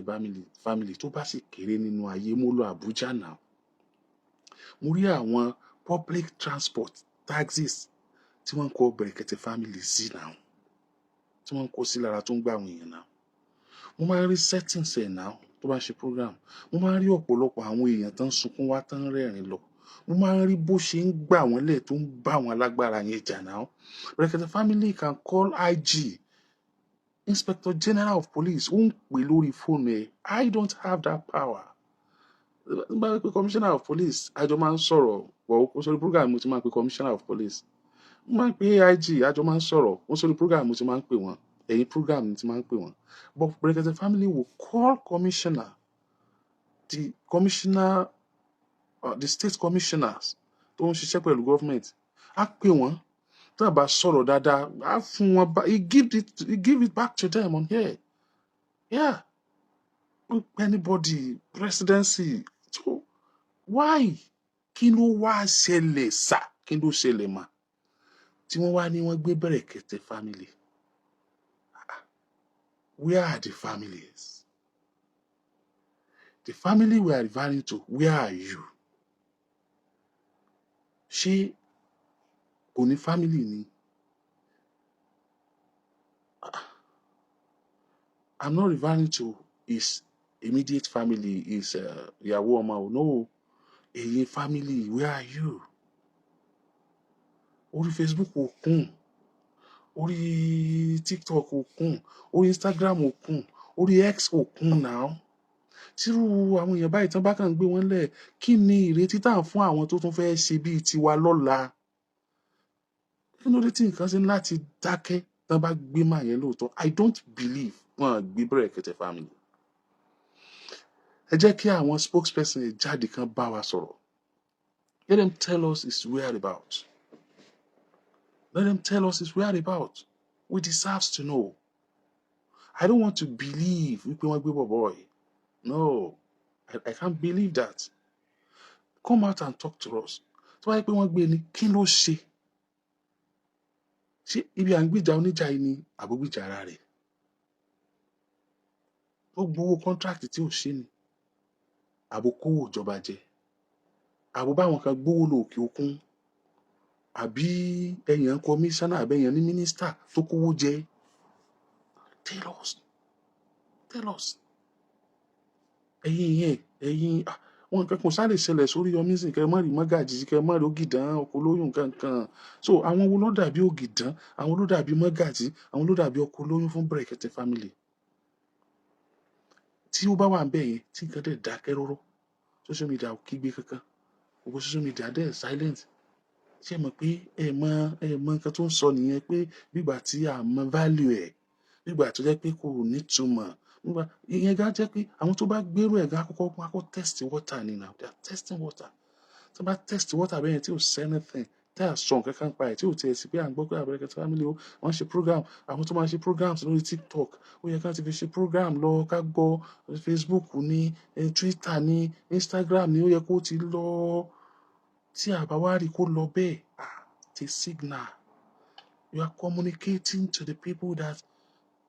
family tó bá sì kéré nínú ayé, mo lọ Abuja náà. Mo rí àwọn public transport taxis tí wọ́n ń kọ Berekete family sí náà. Tí wọ́n ń kó sí lára tó ń gbà àwọn èèyàn náà. Mo máa ń rí settings ẹ̀ náà tó bá ṣe program. Mo máa ń rí ọ̀pọ̀lọpọ̀ àwọn èèyàn tó ń sunkún wá tán rẹ́rìn lọ. Mo máa ń rí bó ṣe ń gbà wọ́n lẹ̀ tó ń bá àwọn alágbára yẹn jà náà. Berekete family can call IG, Inspector General of Police, ó ń pè lórí fóònù ẹ̀. I don't have that power. Nígbà pé Commissioner of Police, àjọ máa ń sọ̀rọ̀. Wọ́n sórí program mo ti máa ń pe Commissioner of Police. Mo máa ń pe AIG, àjọ máa ń sọ̀rọ̀. Wọ́n sórí program mo ti máa ń pè wọ́n. Ẹ̀yìn program ni ti máa ń pè wọ́n. But Berekete family will call commissioner, the commissioner, the state commissioners tó ń ṣiṣẹ́ pẹ̀lú government. Á pè wọ́n. Tí a bá sọ̀rọ̀ dáadáa, á fún wọn he give it back to them on here. Yeah. Anybody, presidency. So why? Kí ló wá ṣẹlẹ̀ sà? Kí ló ṣẹlẹ̀ mà? Tí wọ́n wá ní wọ́n gbé Berekete family. Where are the families? The family we are referring to, where are you? Ṣé kò ní family ni? I'm not referring to his immediate family, his ìyàwó ọmọ. No. Ẹ̀yin family, where are you? Orí Facebook ò kún. Orí TikTok ò kún. Orí Instagram ò kún. Orí X ò kún now. Tírú àwọn èèyàn báyìí tán bá kàn gbé wọn lẹ̀, kí ni ìrètí tá à ń fún àwọn tó tún fẹ́ ṣe bíi tiwa lọ́la? Kí ló dé tí nǹkan ṣe láti dákẹ́ tán bá gbé màá yẹn lóòótọ́? I don't believe wọ́n gbé Berekete family. Ẹ jẹ́ kí àwọn spokesperson jáde kan bá wa sọ̀rọ̀. Let them tell us his whereabouts. Let them tell us his whereabouts. We deserve to know. I don't want to believe wípé wọ́n gbé bọ̀bọ̀ yìí. No, I can't believe that. Come out and talk to us. Tó wáyé pé wọ́n gbé ni, kí ló ṣe? Ṣé ibi à ń gbìjà oníjà yìí ni àbógbìjà ara rẹ̀? Ó gbowó contract tí ò ṣe ni. Àbò kówó ìjọba jẹ. Àbò báwọn kan gbówó lọ òkè òkun. Àbí ẹ̀yàn commissioner àbẹ̀yàn ní minister tó kówó jẹ. Tell us. Tell us. Ẹ̀yin wọn nǹkan kan sáré ṣẹlẹ̀ sórí Yọmí sìn kẹ́ mọ́ rí mọ́gàjì kẹ́ mọ́ rí Ògìdán ọkọ olóyún kankan. So àwọn wo ló dàbí Ògìdán, àwọn ló dàbí mọ́gàjì, àwọn ló dàbí ọkọ olóyún fún Berekete family. Tí ó bá wà bẹ́ẹ̀ yẹn tí nǹkan dẹ̀ dákẹ́ rọ́rọ́, social media ò kígbe kankan, gbogbo social media dẹ̀ silent. Ṣé mọ̀ pé ẹ mọ nǹkan tó ń sọ nìyẹn pé bígbà tí a mọ value ẹ̀, bígbà tó jẹ́ pé kò nítumọ̀, nígbà ìyẹn gá jẹ́ pé àwọn tó bá gbérù ẹ̀ gá kọ́kọ́ test water ni now, they are testing water. Tó bá test water bẹ́ẹ̀ yẹn tí ò say anything, tí a sọ nǹkan kan pa ẹ̀ tí ò tiẹ̀ sí pé à ń gbọ́ pé Berekete family o wọ́n ṣe program, àwọn tó máa ṣe programs lórí TikTok ó yẹ ká ti fi ṣe program lọ ká gbọ́ Facebook ní Twitter ní Instagram ní ó yẹ kó ti lọ. Tí a bá wá rí kó lọ bẹ́ẹ̀, it's a signal. You are communicating to the people that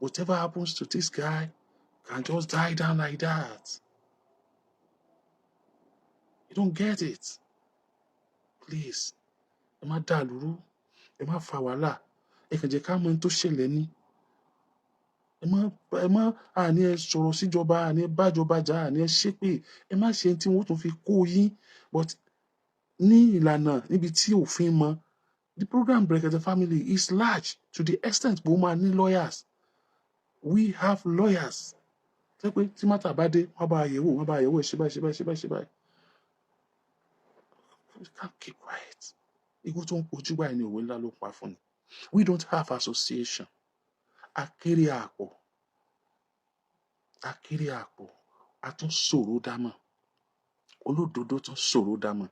whatever happens to this guy can just die down like that. You don't get it. Please, ẹ má dà lúrú, ẹ má fa wàhálà, ẹ kàn jẹ́ ká mọ ohun tó ṣẹlẹ̀ ní. Ẹ má àní ẹ sọ̀rọ̀ síjọba, àní ẹ bájọba jà, àní ẹ ṣépè, ẹ má ṣe tí wọ́n tún fi kó yín. But ní ìlànà níbi tí òfin mọ, the program Berekete family is large to the extent pé ó máa ní lawyers. We have lawyers. Ṣé pé tí mátà bá dé, wọ́n bá yẹ̀wò ẹ̀ ṣe báyìí. We can't keep quiet. Ikú tó ń pojú báyìí ni òwe ńlá ló pa fún ni. We don't have association. Akéré àpò. A tún ṣòro dámọ̀. Olódodo tún ṣòro dámọ̀.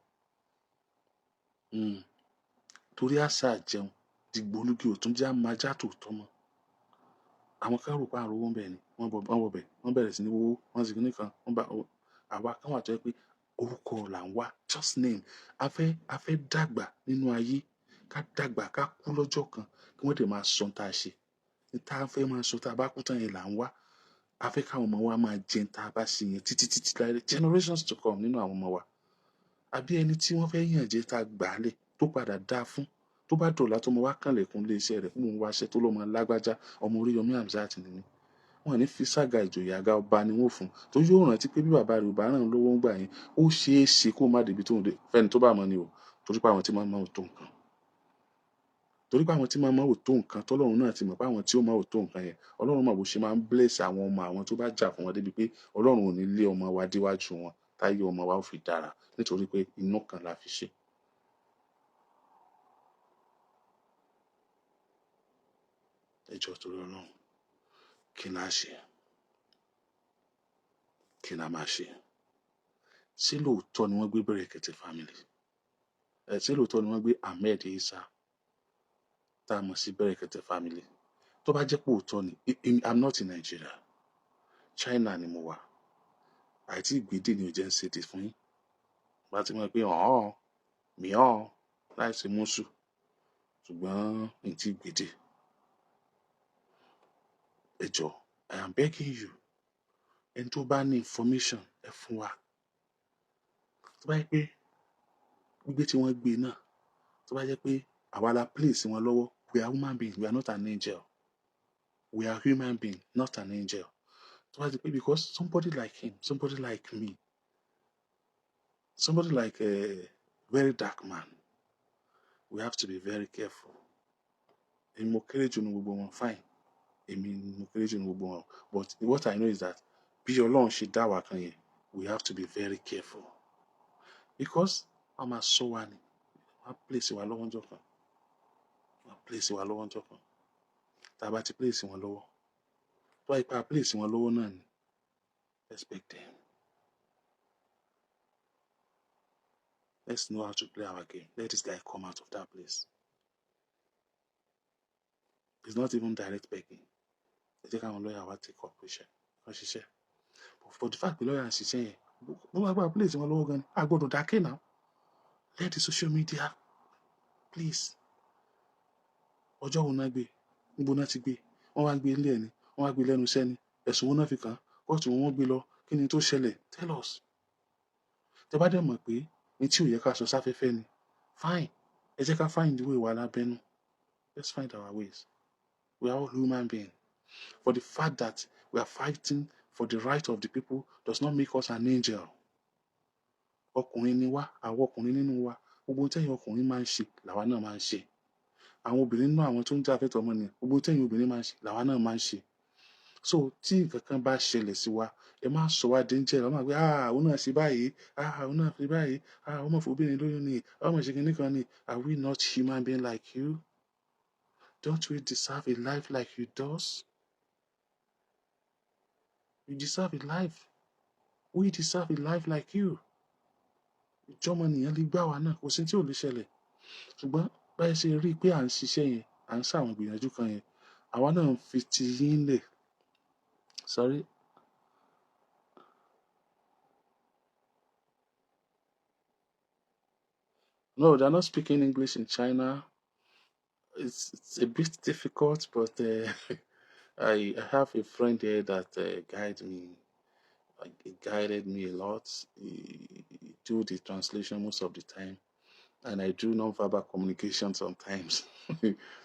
Torí àṣà jẹun dìgbòlugi ò tún jẹ́ àmájá tòótọ́ mọ́. Àwọn kan rò pé àrùn owó ń bẹ̀ ni wọ́n wọbẹ̀ wọ́n bẹ̀rẹ̀ sí ní wọ́wọ́ wọ́n sì ní kan wọ́n bá àwa kan wà tó yẹ pé orúkọ là ń wá just name. A fẹ́ dàgbà nínú ayé, ká dàgbà ká kú lọ́jọ́ kan kí wọ́n dẹ̀ máa sọ tá a ṣe. Tá a fẹ́ máa sọ tá a bá kú tán yẹn là ń wá. A fẹ́ káwọn ọmọ wa máa jẹun tá a bá ṣe yẹn títí láì generations to come nínú àwọn ọmọ wa. Àbí ẹni tí wọ́n fẹ́ yàn jẹ tá a gbà á lẹ̀ tó padà dá fún tó bá dọ̀la tó mọ wá kànlẹ̀kùn lé iṣẹ́ rẹ̀ fún òun wáṣẹ́ tó lọ́mọ lágbájá ọmọ Oriyomi Hamzat nìyí. Wọ́n ní fi sága ìjòyè àga ọba ni wọ́n fún tó yóò rántí pé bí bàbá rẹ̀ ò bá ràn lówó ń gbà yẹn ó ṣeé ṣe kó má débi tó ń dé fẹ́ni tó bá mọ̀ ni o torí pé àwọn tí máa mọ̀ ò tó nǹkan. Torí pé àwọn tí máa mọ̀ ò tó nǹkan tọ́lọ́run náà ti mọ̀ pé àwọn tí ó mọ̀ ò tó nǹkan yẹn Ọlọ́run mọ̀ bó ṣe máa ń bless àwọn ọmọ àwọn tó bá jà fún wọn débi pé Ọlọ́run ò ní lé ọmọ wa déwájú wọn táyé ọmọ wa ò fi dára nítorí pé inú kan la fi ṣe. Ẹ jọ̀ọ́ torí Ọlọ́run kí n á ṣe kí n á máa ṣe ṣé lóòótọ́ ni wọ́n gbé Berekete family ṣé lóòótọ́ ni wọ́n gbé Ahmed Isah tá a mọ̀ sí Berekete family tó bá jẹ́ pé òótọ́ ni I'm not in Nigeria, China ni mo wà àìtí ìgbédè ni ò jẹ́ ń ṣe dé fún yín bá ti mọ̀ pé mìíràn láìsí mọ́sù ṣùgbọ́n n tí ìgbédè. Ẹ jọ̀ọ́ I am begging you ẹni tó bá ní information ẹ fún wa tó bá yẹ pé gbígbé tí wọ́n gbé náà tó bá jẹ́ pé àwa la place wọn lọ́wọ́ we are human beings we are not an angel we are human beings not an angel tó bá jẹ́ pé because somebody like him somebody like me somebody like a very dark man we have to be very careful. Èmi mo kéré jù ní gbogbo wọn fine èmi mo kéré jù ní gbogbo wọn but what I know is that bí Ọlọ́run ṣe dá wa kan yẹn we have to be very careful because wọ́n máa sọ wa ni wọ́n á place wa lọ́wọ́ ńjọ́ kan tá a bá ti place wọn lọ́wọ́ tó wáyé pé a place wọn lọ́wọ́ náà ni respect them. Let's know how to play our game. Let this guy come out of that place. It's not even direct begging. Ẹ jẹ́ káwọn lọ́yà wa take up iṣẹ́ wọ́n ṣiṣẹ́ but for the fact pé lọ́yà ń ṣiṣẹ́ yẹn bó wá gbà place wọn lọ́wọ́ gan ni a gbọ́dọ̀ dákẹ́ náà. Let the social media please. Ọjọ́ wo náà gbé níbo náà ti gbé wọ́n wá gbé ilé ẹ̀ ni wọ́n wá gbé lẹ́nu iṣẹ́ ni ẹ̀sùn wo náà fi kàn kóòtù wọn gbé lọ kí ni tó ṣẹlẹ̀ tell us. Tẹ bá dẹ̀ mọ̀ pé ní tí ò yẹ ká sọ sáfẹ́fẹ́ ni fine ẹ jẹ́ ká find the way wa lábẹ́nú. Let's find our ways. We are all human beings. For the fact that we are fighting for the right of the people does not make us an angel. ọkùnrin ni wá, àwọn ọkùnrin nínú wa gbogbo tẹ́yin ọkùnrin máa ń ṣe làwa náà máa ń ṣe, àwọn obìnrin nínú àwọn tó ń jà fẹ́tọ̀ọ́ ọmọnìyàn gbogbo tẹ́yin obìnrin máa ń ṣe làwa náà máa ń ṣe. So tí nǹkan kan bá ṣẹlẹ̀ sí wa ẹ má sọ wá danger, ọmọ àgbẹ̀ òun náà ṣe báyìí, òun náà ṣe báyìí, ọmọ fòbìnrin lóyún ni, ọmọ ṣe kìíní kan ni. Are we not human being like you? Don't we deserve a life like you does? You deserve a life. We deserve a life like you. Ìjọmọ nìyẹn lè gbá wa náà, kò sí tí ò lè ṣẹlẹ̀. Ṣùgbọ́n báyìí ṣe rí i pé à ń ṣiṣẹ́ yẹn, à ń ṣàwọn ìgbìyànjú kan yẹn, àwa náà ń fi ti yín lẹ̀. Sorry. No, they're not speaking English in China. It's a bit difficult, but I have a friend here that guided me a lot. He do the translation most of the time, and I do non-verbal communication sometimes.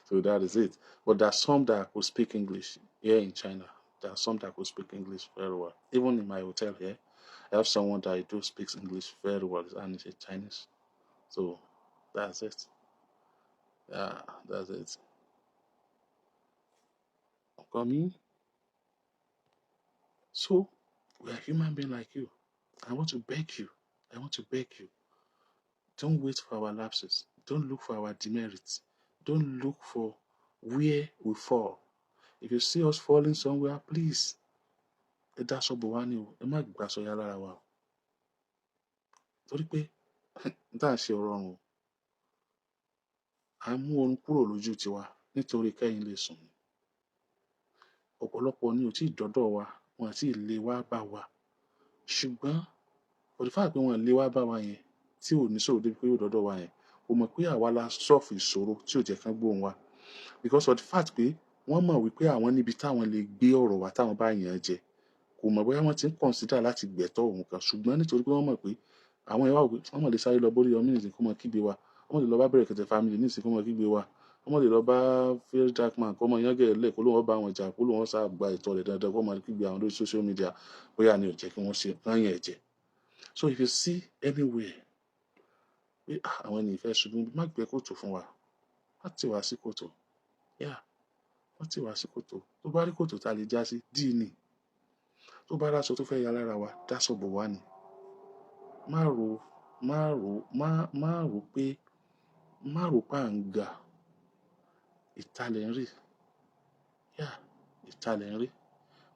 So that is it. But there's some that could speak English here in China. There are some that could speak English very well. Even in my hotel here, I have someone that do speaks English very well, and it's Chinese. So that's it. Yeah, that's it. Coming. So we are human beings like you. I want to beg you. Don't wait for our lapses. Don't look for our demerits. Don't look for where we fall. If you see us falling somewhere, please. Ẹ dá sọ́bọ̀ wá ní o, ẹ má gbà sọ yá lára wa o. Torí pé tá à ṣe ọ̀rọ̀ ọ̀run o. À ń mú oorun kúrò lójú tiwa nítorí kẹ́yìn lè sùn. Ọ̀pọ̀lọpọ̀ ni ò tí ì dọ́dọ̀ wa, wọn àti ilé wa bá wa. Ṣùgbọ́n for the fact pé wọn lé wa bá wa yẹn, tí ò ní sọ̀rọ̀ débi pé yóò dọ́dọ̀ wa yẹn, kò mọ̀ pé àwa la sọ́ọ̀fù ìṣòro tí ò jẹ́ kán gbóhùn wa. Because of the fact pé wọ́n mọ̀ wípé àwọn níbi táwọn lè gbé ọ̀rọ̀ wa táwọn bá yàn jẹ, kò mọ̀ bóyá wọ́n ti ń consider láti gbẹ̀tọ́ òun kan. Ṣùgbọ́n nítorí pé wọ́n mọ̀ pé àwọn ẹ̀wà òwe wọ́n mọ̀ lè sáré lọ bórí ọmọ nìsín kó mọ kígbe wa, wọ́n lè lọ bá Berekete family nìsín kó mọ kígbe wa, wọ́n lè lọ bá Fair Darkman kó mọ yángẹ̀ lẹ̀ kó ló wọ́n bá wọn jà kó ló wọ́n sá gba ìtọ́ rẹ̀ dandan kó mọ kígbe àwọn lórí social media bóyá ni ò jẹ́ kí wọ́n ṣe kán yẹn jẹ. So if you see anywhere pé àwọn ènìyàn fẹ́ ṣubú, má gbẹ́ kòtò fún wa, má tì wá sí kòtò. Yeah, má tì wá sí kòtò. Tó bá rí kòtò tá lè já sí, dí ni. Tó bá ráṣọ tó fẹ́ ya lára wa, dá sọ́bọ̀ wá ni. Má rò pé à ń ga. Ìtàlẹ̀ ń rí. Yeah, ìtàlẹ̀ ń rí.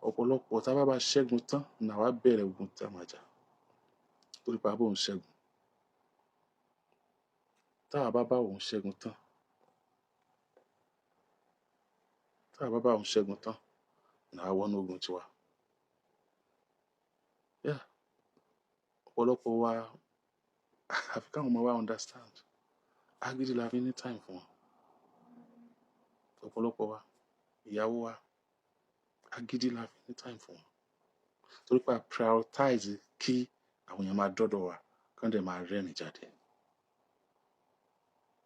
Ọ̀pọ̀lọpọ̀ tá bá ṣẹ́gun tán nà wá bẹ̀rẹ̀ ogun tá máa jà. Torí pé àbọ̀ ń ṣẹ́gun. Tá bá òun ṣẹ́gun tán. Tá bá òun ṣẹ́gun tán nà wá wọnú ogun tiwa. Yeah. Ọ̀pọ̀lọpọ̀ wa àfi káwọn ọmọ wa understand. Agídí la fi ní time fún wọn. Ọ̀pọ̀lọpọ̀ wa ìyàwó wa agídí la fi ní time fún wọn. Torí pé a prioritize kí àwọn èèyàn máa dọ́dọ̀ wa kán dẹ̀ máa rẹ́rìn jáde.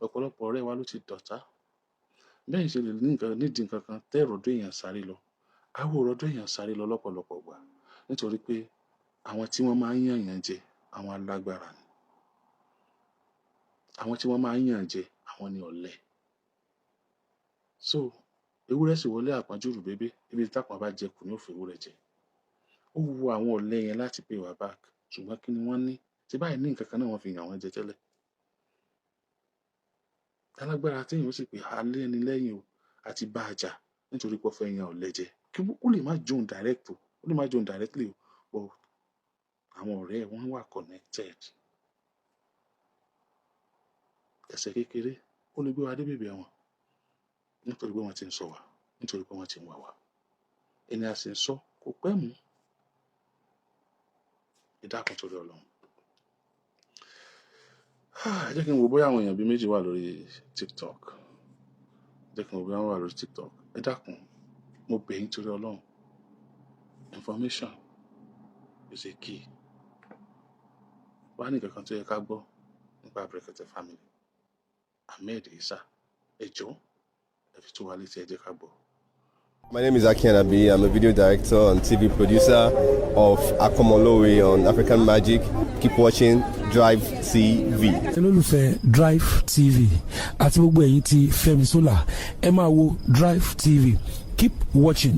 Ọ̀pọ̀lọpọ̀ ọ̀rẹ́ wa ló ti dọ̀tá. Bẹ́ẹ̀ ṣe lè nídìí nǹkan kan tẹ́ rọ̀dọ̀ èèyàn sáré lọ. Àwọn rọ̀dọ̀ èèyàn sáré lọ lọ́pọ̀lọpọ̀ gbà. Nítorí pé àwọn tí wọ́n máa ń yàn yàn jẹ àwọn alágbára ni. Àwọn tí wọ́n máa ń yàn jẹ àwọn ni ọ̀lẹ. So ewúrẹ́ sì wọlé àpọ́njúrù bébé ibi tápọ̀n bá jẹ kù ní òfin ewúrẹ́ jẹ. Ó wu àwọn ọ̀lẹ yẹn láti pay wa back, ṣùgbọ́n kí ni wọ́n ní? Tí báyìí ní nǹkan kan náà wọ́n fi yàn wọ́n jẹ tẹ́lẹ̀. Alágbára tí èèyàn sì pé alẹ́ ni lẹ́yìn o àti bá a jà nítorí pé ó fẹ́ yan ọ̀lẹ jẹ. Kí ó lè má jóun direct o, ó lè má jóun directly o, but àwọn ọ̀rẹ́ wọn wà connected. Ẹ̀ṣẹ̀ kékeré ó lè gbé wa dé bèbè wọn nítorí pé wọ́n ti ń sọ wa, nítorí pé wọ́n ti ń wà wá. Ẹni a sì ń sọ kò pẹ́ mú. Ìdákun torí Ọlọ́run. Jẹ́ kí n wo bóyá àwọn èèyàn bíi méjì wà lórí TikTok. Jẹ́ kí n wo bóyá wọ́n wà lórí TikTok. Ẹ dákun, mo bẹ̀ yín torí Ọlọ́run. Information is a key. Wá ní kankan tó yẹ ká gbọ́ nípa Berekete family. Ahmed Isah, ẹ jọ̀ọ́, ẹ fi tó wa létí ẹ jẹ́ ká gbọ́. My name is Akianabi. I'm a video director and TV producer of Akomolowe on African Magic. Keep watching Drivetv. olólùfẹ́ Drivetv àti gbogbo ẹ̀yin tí Fẹ́mi Sola ẹ máa wo Drivetv. Keep watching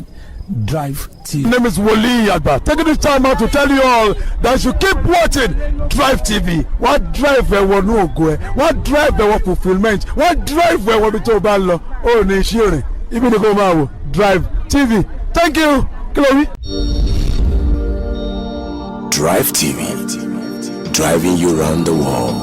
Drivetv. My name is Wole Agba. Taking this time out to tell you all that you keep watching Drivetv. What drive ẹ̀wọ̀ ní ògo ẹ̀? What drive ẹ̀wọ̀ fulfilment? What drive ẹ̀wọ̀ bí tó bá lọ? Ó ní iṣẹ́ rìn. Ibi ni kò máa wò Drivetv. Thank you. Kí ló wí? Drivetv, driving you around the world.